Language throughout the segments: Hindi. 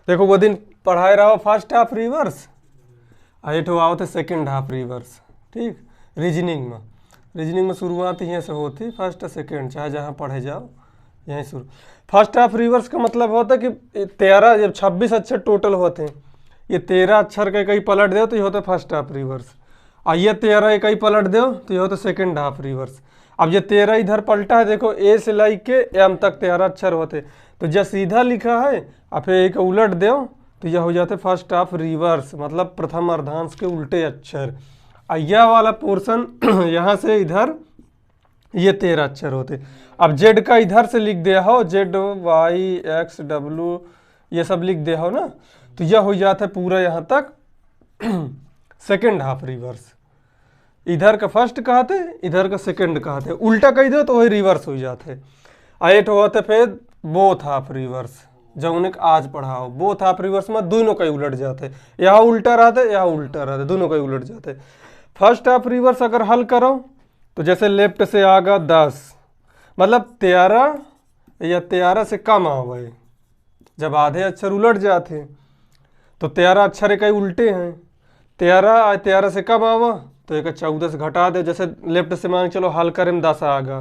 देखो वो दिन पढ़ाए रहो फर्स्ट हाफ रिवर्स, एठो आओ थे सेकेंड हाफ रिवर्स। ठीक, रीजनिंग में शुरुआत यहीं से होती, फर्स्ट सेकेंड चाहे जहाँ पढ़े जाओ यहीं शुरू। फर्स्ट हाफ रिवर्स का मतलब होता है कि 13 जब 26 अक्षर टोटल होते हैं, ये 13 अक्षर के कहीं पलट दो तो ये होता है फर्स्ट हाफ रिवर्स, और ये 13 कहीं पलट दो तो ये होता है सेकेंड हाफ रिवर्स। अब ये 13 इधर पलटा है, देखो ए से लाई के एम तक 13 अक्षर होते, तो जब सीधा लिखा है और फिर एक उलट दो तो यह हो जाते फर्स्ट हाफ रिवर्स, मतलब प्रथम अर्धांश के उल्टे अक्षर। यह वाला पोर्शन यहाँ से इधर ये 13 अक्षर होते। अब जेड का इधर से लिख दिया हो, जेड वाई एक्स डब्ल्यू ये सब लिख दिया हो ना, तो यह हो जाता है पूरा यहाँ तक सेकेंड हाफ रिवर्स। इधर का फर्स्ट कहते, इधर का सेकंड कहते, उल्टा कह दो तो वही रिवर्स हो जाते। एट होते फिर बोथ हाफ रिवर्स, जब उन्हें आज पढ़ाओ बोथ हाफ रिवर्स में दोनों कहीं उलट जाते, यहाँ उल्टा रहते यहाँ उल्टा रहते, दोनों कहीं उलट जाते। फर्स्ट हाफ रिवर्स अगर हल करो तो जैसे लेफ्ट से आगा 10, मतलब 13 या 13 से कम आवे, जब आधे अक्षर उलट जाते तो 13 अक्षर कई उल्टे हैं, 13 से कम आवा तो एक 14 से घटा दे। जैसे लेफ्ट से मान चलो हल करें 10 आगा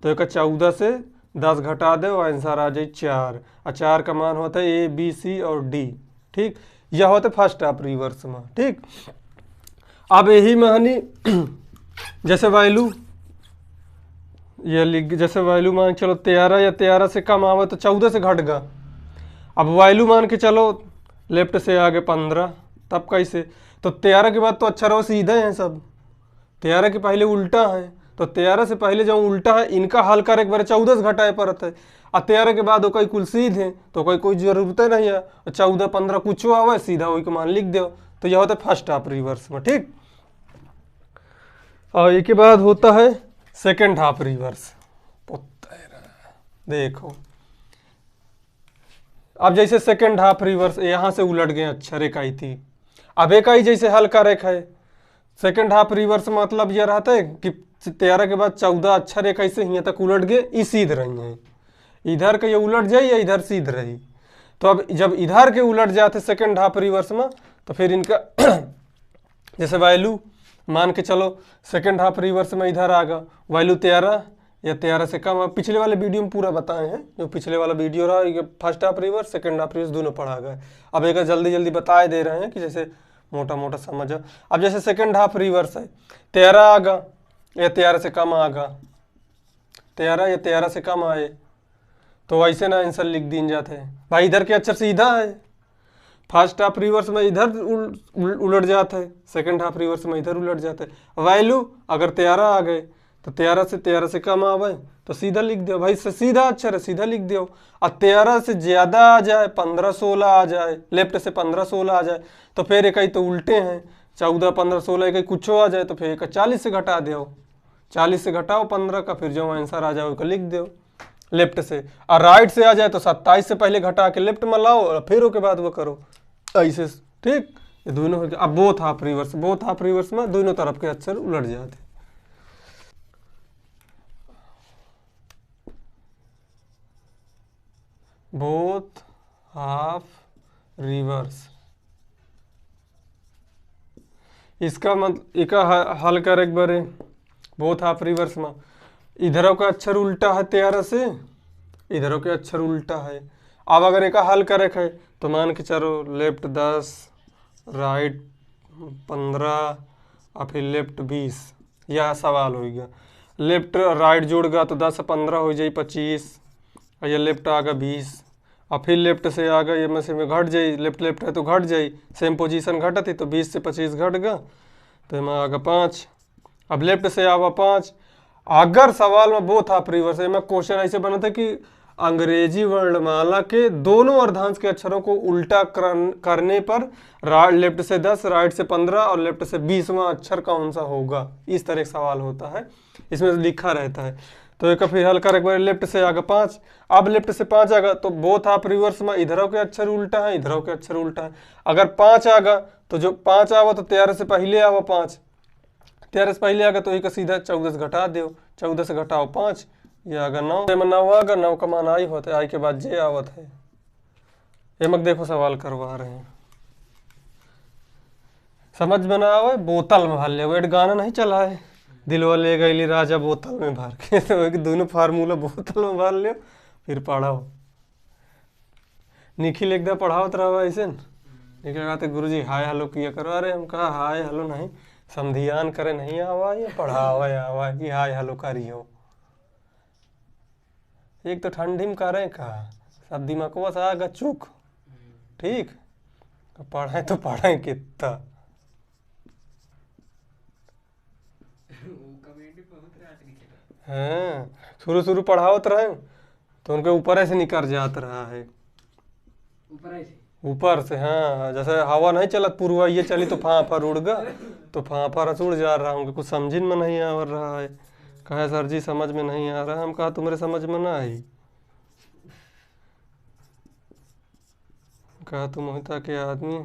तो एक 14 से 10 घटा दे और आंसर आ जाए 4, और 4 का मान होता है ए बी सी और डी। ठीक, यह होता है फर्स्ट हाफ रिवर्स में। ठीक, अब यही मानी जैसे वैल्यू ये लिख, जैसे वैल्यू मान चलो 13 या 13 से कम आवे तो 14 से घट गया। अब वैल्यू मान के चलो लेफ्ट से आगे 15, तब कैसे, तो 13 के बाद तो अक्षरों सीधे हैं सब, 13 के पहले उल्टा है, तो 13 से पहले जो उल्टा है इनका हल कर एक बार 14 से घटाए पड़ता है, और 13 के बाद वो कोई कुल सीधे तो कोई जरूरत नहीं है, 14 15 कुछ आवे सीधा वही को मान लिख दो, तो यह होता है फर्स्ट हाफ रिवर्स में। ठीक, और एक के बाद होता है सेकेंड हाफ रिवर्स। देखो अब जैसे सेकेंड हाफ रिवर्स यहाँ से उलट गए अक्षर इकाई थी, अब इकाई जैसे हल का रेखा है, सेकेंड हाफ रिवर्स मतलब यह रहता है कि 13 के बाद 14 अक्षर इकाई से यहाँ तक उलट गए, ई सीध रही हैं, इधर के ये उलट जाए या इधर सीध रही। तो अब जब इधर के उलट जाते सेकेंड हाफ रिवर्स में तो फिर इनका जैसे वैल्यू मान के चलो सेकेंड हाफ रिवर्स में इधर आ गया वैल्यू 13 या 13 से कम, पिछले वाले वीडियो में पूरा बताए हैं, जो पिछले वाला वीडियो रहा ये first half reverse second half reverse दोनों पढ़ा गए। अब एक जल्दी जल्दी बताए दे रहे हैं कि जैसे मोटा मोटा समझ। अब जैसे सेकेंड हाफ रिवर्स है 13 आ गया या 13 से कम आ गया, 13 या 13 से कम आए तो वैसे ना आंसर लिख दिन जाते हैं भाई, इधर के अक्षर सीधा है, फर्स्ट हाफ रिवर्स में इधर उलट जाता है, सेकेंड हाफ रिवर्स में इधर उलट जाता है। वैल्यू अगर 13 आ गए तो 13 से कम आवे तो सीधा लिख दो भाई, सीधा अक्षर है सीधा लिख दो, और 13 से ज्यादा आ जाए 15 16 आ जाए, लेफ्ट से 15 16 आ जाए तो फिर एक तो उल्टे हैं, 14 15 16 एक कुछ आ जाए तो फिर एक 40 से घटा दो, 40 से घटाओ 15 का, फिर जो आंसर आ जाए उसको लिख दो लेफ्ट से। और राइट से आ जाए तो 27 से पहले घटा के लेफ्ट में लाओ और फिर उसके बाद वो करो ऐसे। ठीक, ये दोनों हो गया। अब बोथ हाफ रिवर्स में दोनों तरफ के अक्षर उलट जाते। बोथ हाफ रिवर्स, इसका मतलब एक हल कर एक बार, बोथ हाफ रिवर्स में इधरों का अक्षर उल्टा है 13 से, इधरों के अक्षर उल्टा है। अब अगर एक हल करे है तो मान के चलो लेफ्ट 10 राइट 15 और फिर लेफ्ट 20, यह सवाल हो गया। लेफ्ट राइट जोड़ गया तो 10 15 हो जाए 25, और ये लेफ्ट आ गया 20, और फिर लेफ्ट से आ गया ये में से में घट जाए, लेफ्ट है तो घट जाए, सेम पोजीशन घटत है तो 20 से 25 घट गया तो इसमें आ गया 5। अब लेफ्ट से आवा 5। अगर सवाल में बोथ हाफ रिवर्स है, में क्वेश्चन ऐसे बना था कि अंग्रेजी वर्णमाला के दोनों अर्धांश के अक्षरों को उल्टा करने पर लेफ्ट से 10 राइट से 15 और लेफ्ट से 20वां अक्षर कौन सा होगा, इस तरह का सवाल होता है, इसमें लिखा रहता है। तो एक फिर हल कर एक बार, लेफ्ट से आ गया 5। अब लेफ्ट से 5 आ गया तो बोथ हाफ रिवर्स में इधरों के अक्षर उल्टा है इधरों के अक्षर उल्टा है। अगर 5 आ गया तो जो 5 आवा तो 13 से पहले आवा 5, 13 से पहले आ गया तो एक सीधा 14 से घटा दो, 14 से घटाओ 5, ये अगर 9 में 9 आ गया, 9 का मान आई होता है, आई के बाद जे आवत है एमक देखो सवाल करवा रहे हैं, समझ में ना आवे बोतल में भर ले, वेट गाना नहीं चला है, दिलवा ले गई राजा बोतल में भर के तो एक दोनों फार्मूला बोतल में भर लियो फिर पढ़ाओ। निखिल एक दफा पढ़ाओ तो रहा ऐसे निखिल कहते गुरु जी हाय हेलो किया करो। अरे हम कहा हाय हेलो नहीं, समधियान करे नहीं आवा ये पढ़ावा आवा कि हाय हेलो करियो। एक तो ठंडी में करे कहा सब दिमागवा से आगा चुक, ठीक पढ़े तो पढ़े कितना। हाँ शुरू शुरू पढ़ावत रहे तो उनके ऊपर ऐसे निकल जात रहा है, ऊपर से। हाँ जैसे हवा नहीं चलत पूर्वा ये चली तो फाफर उड़ गया, तो फाफर उड़ जा रहा हूँ, कुछ समझ में नहीं आ रहा है। कहे सर जी समझ में नहीं आ रहा। हम कहा तुम्हारे समझ में ना आई, कहा तुम होता के आदमी।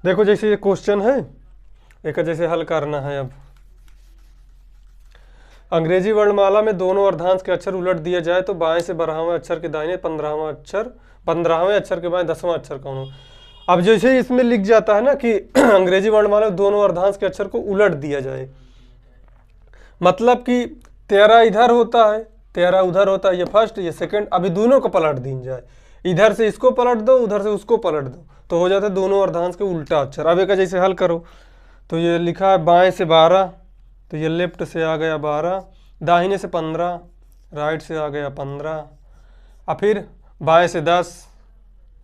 देखो जैसे ये क्वेश्चन है एक जैसे हल करना है। अब अंग्रेजी वर्णमाला में दोनों अर्धांश के अक्षर उलट दिए जाए तो बाएं से 12वें अक्षर के दाहिने 15वें अक्षर के बाएं 10वां अक्षर कौन हो। अब जैसे इसमें लिख जाता है ना कि अंग्रेजी वर्णमाला में दोनों अर्धांश के अक्षर को उलट दिया जाए, मतलब कि 13 इधर होता है 13 उधर होता है, ये फर्स्ट ये सेकंड, अभी दोनों को पलट दी जाए, इधर से इसको पलट दो उधर से उसको पलट दो तो हो जाता है दोनों अर्धांश के उल्टा अक्षर। अब एक जैसे हल करो तो ये लिखा है बाएं से 12 तो ये लेफ्ट से आ गया 12, दाहिने से 15 राइट से आ गया 15, और फिर बाएं से 10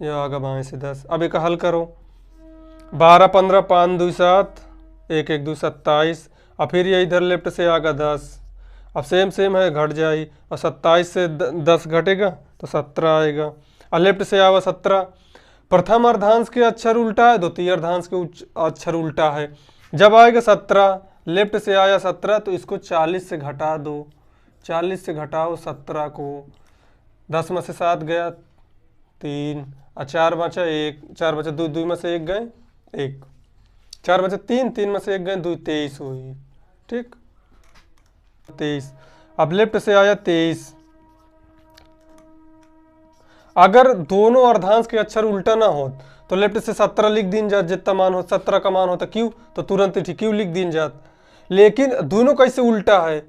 ये आ गया बाएं से 10। अब एक हल करो 12 15 5 2 7 1 1 2 27, और फिर ये इधर लेफ्ट से आ गया 10। अब सेम है घट जाए और 27 से 10 घटेगा तो 17 आएगा, और लेफ्ट से आवा 17। प्रथम अर्धांश के अक्षर उल्टा है, द्वितीय अर्धांश के अक्षर उल्टा है। जब आएगा 17 लेफ्ट से आया 17 तो इसको 40 से घटा दो, 40 से घटाओ 17 को, 10 में से 7 गया 3 और 4 बचा 1, 4 बचा 2, 2 में से 1 गए 1, 4 बचा 3, 3 में से 1 गए 2, 23 हुई, ठीक 23। अब लेफ्ट से आया 23। अगर दोनों अर्धांश के अक्षर उल्टा ना हो तो लेफ्ट से 17 लिख दीन जात, जितना मान हो 17 का मान होता क्यू तो तुरंत ही क्यू लिख दीन जात। लेकिन दोनों कैसे उल्टा है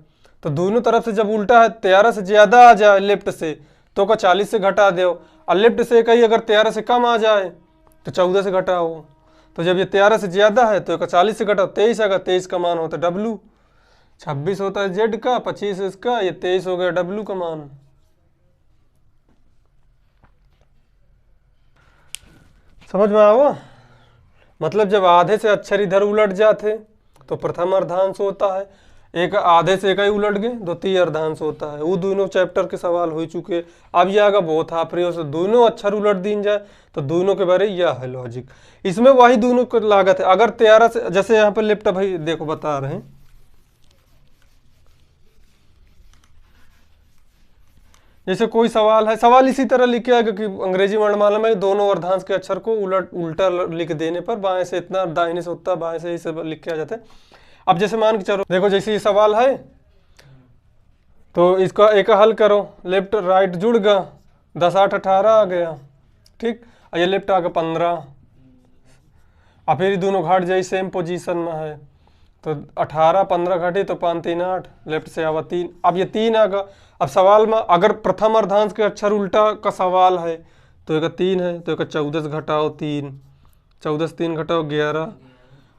तो दोनों तरफ से जब उल्टा है 13 से ज्यादा आ जाए लेफ्ट से तो का 40 से घटा दो, और लेफ्ट से कहीं अगर 13 से कम आ जाए तो 14 से घटाओ। तो जब ये 13 से ज्यादा है तो 40 से घटाओ 23 आएगा, 23 का मान होता है डब्लू, 26 होता है जेड का, 25 इसका, ये 23 हो गया डब्लू का मान। समझ में आओ, मतलब जब आधे से अक्षर इधर उलट जाते तो प्रथम अर्धांश होता है, एक आधे से एक ही उलट गए द्वितीय अर्धांश होता है। वो दोनों चैप्टर के सवाल हो चुके। अब ये आगा बहुत हाफरी से दोनों अक्षर उलट दीन जाए तो दोनों के बारे यह है लॉजिक। इसमें वही दोनों को लागत है। अगर 13 से जैसे यहाँ पर लेफ्ट भाई देखो बता रहे हैं, जैसे कोई सवाल है, सवाल इसी तरह लिखे आएगा कि अंग्रेजी वर्णमाला में दोनों अर्धांश के अक्षर को उल्टा लिख देने पर बाएं से इतना दाहिने से उतना बाएं से इसे लिख के आ जाते हैं। अब जैसे मान के चलो देखो जैसे ये सवाल है तो इसका एक हल करो, लेफ्ट राइट जुड़ गया 10 8 18 आ गया, ठीक, और ये लेफ्ट आ गया 15, और फिर दोनों घट जाए सेम पोजीशन में है तो 18 15 घटे तो 5 3 8 लेफ्ट से आवा 3। अब ये 3 आ गया। अब सवाल में अगर प्रथम अर्धांश के अक्षर उल्टा का सवाल है तो एक 3 है तो एक 14 से घटाओ 3, 14 से 3 घटाओ 11।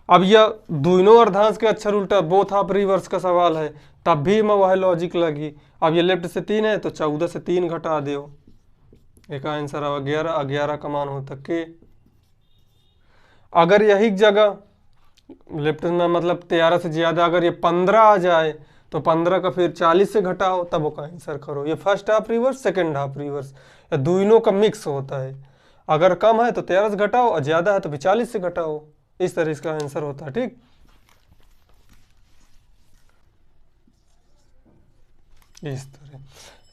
अब यह दोनों अर्धांश के अक्षर उल्टा बोथ ऑफ रिवर्स का सवाल है तब भी मैं वह लॉजिक लगी। अब ये लेफ्ट से 3 है तो 14 से 3 घटा दो, एक आंसर आवा 11, 11 का मान होता के। अगर यही जगह लेफ्ट में मतलब 13 से ज्यादा अगर ये 15 आ जाए तो 15 का फिर 40 से घटाओ तब वो का आंसर करो। ये first half reverse second half reverse दोनों का मिक्स होता है। अगर कम है तो 13 से घटाओ और ज्यादा है तो फिर 40 से घटाओ, इस तरह इसका आंसर होता है, ठीक। इस तरह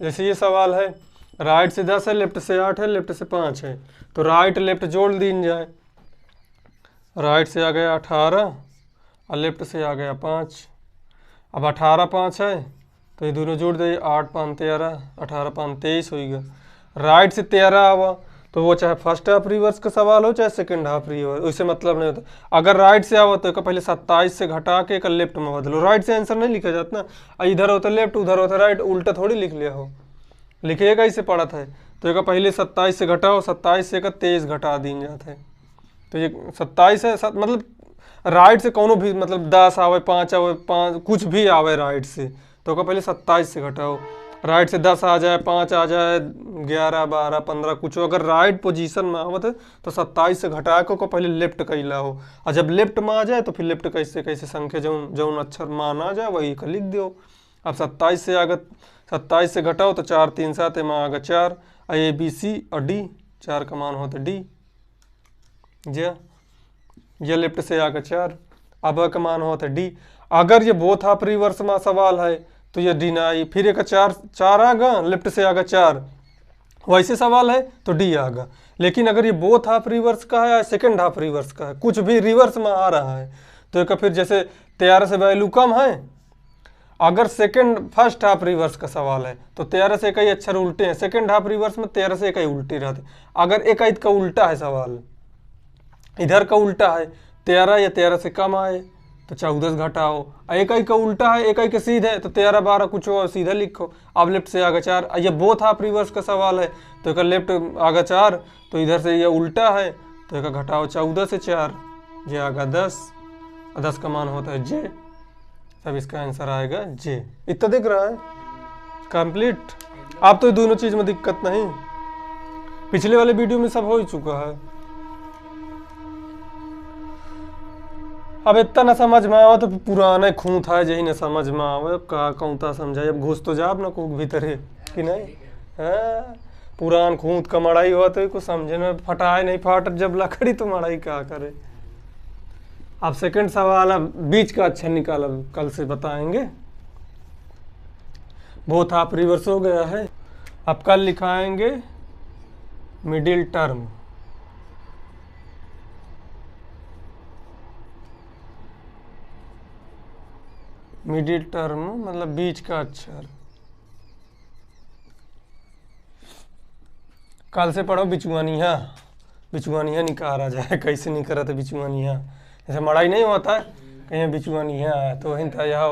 जैसे ये सवाल है राइट से 10 है लेफ्ट से 8 है लेफ्ट से 5 है तो राइट लेफ्ट जोड़ दीन जाए, राइट से आ गया 18 और लेफ्ट से आ गया 5, अब 18 5 है तो ये दोनों जोड़ दे, 8 5 13, 18 5 23 हो गया। राइट से 13 आवा तो वो चाहे फर्स्ट हाफ रिवर्स का सवाल हो चाहे सेकंड हाफ रिवर्स, उससे मतलब नहीं होता। अगर राइट से आवा तो एक पहले 27 से घटा के एक लेफ्ट में बदलो, राइट से आंसर नहीं लिखा जाता ना, इधर होता लेफ्ट उधर होता राइट, उल्टा थोड़ी लिख लिया हो, लिखिएगा इसे पढ़ा था। तो एक पहले 27 से घटाओ, 27 से 23 घटा दी जाता है, तो ये 27 है मतलब राइट से कोनो भी मतलब 10 आवे 5 आवे 5 कुछ भी आवे राइट से, तो का पहले 27 से घटाओ, राइट से 10 आ जाए 5 आ जाए 11 12 15 कुछ अगर राइट पोजीशन में आवत है तो 27 से घटा के को पहले लेफ्ट कैला हो, और जब लेफ्ट में आ जाए तो फिर लेफ्ट कैसे कैसे संख्या जौन अक्षर मान आ जाए वही का लिख दो। अब 27 से आगे 27 से घटाओ तो 4 3 7 में आगे 4, ए बी सी और डी, 4 का मान होता डी, ये लेफ्ट से आगे 4, अब का मान होता डी। अगर ये बोथ हाफ रिवर्स में सवाल है तो ये डी ना आई, फिर एक 4 आगा लेफ्ट से आगा 4, वैसे सवाल है तो डी आगा। लेकिन अगर ये बोथ हाफ रिवर्स का है या सेकंड हाफ रिवर्स का है, कुछ भी रिवर्स में आ रहा है तो एक फिर जैसे 13 से वैल्यू कम है, अगर फर्स्ट हाफ रिवर्स का सवाल है तो 13 से कई अक्षर उल्टे हैं, सेकंड हाफ रिवर्स में 13 से कई उल्टे रहते। अगर एक का उल्टा है सवाल, इधर का उल्टा है 13 या 13 से कम आए तो 14 घटाओ, एक का उल्टा है एक के सीधे तो 13 12 कुछ और सीधा लिखो। अब लेफ्ट से आगे 4, ये बोथ हाफ रिवर्स का सवाल है तो एक लेफ्ट आगे 4, तो इधर से ये उल्टा है तो एक घटाओ 14 से 4, ये आगा 10, 10 का मान होता है जे, तब इसका आंसर आएगा जे। इतना दिख रहा है कंप्लीट। अब तो दोनों चीज में दिक्कत नहीं, पिछले वाले वीडियो में सब हो ही चुका है। अब इतना ना समझ में आवा तो पुराना खून था यही ना समझ में आवे, का कौता समझाई, अब घुस तो जाब ना को भीतर है कि नहीं है, पुरान खूंत का मड़ाई हुआ तो कुछ समझे में फटाए नहीं फाट, जब लकड़ी तो मड़ाई क्या करे। अब सेकंड सवाल अब बीच का अच्छा निकाला कल से बताएंगे, बोथ हाफ रिवर्स हो गया है। अब कल लिखाएंगे मिडिल टर्म, मिडिल टर्म मतलब बीच का अक्षर। कल से पढ़ो बिचुआनिया, बिचुआनिया निकाला जाए, कैसे नहीं करा था बिचुआनिया, जैसे मड़ाई नहीं होता है कहीं बिचुआनिया है तो वहीं था यहाँ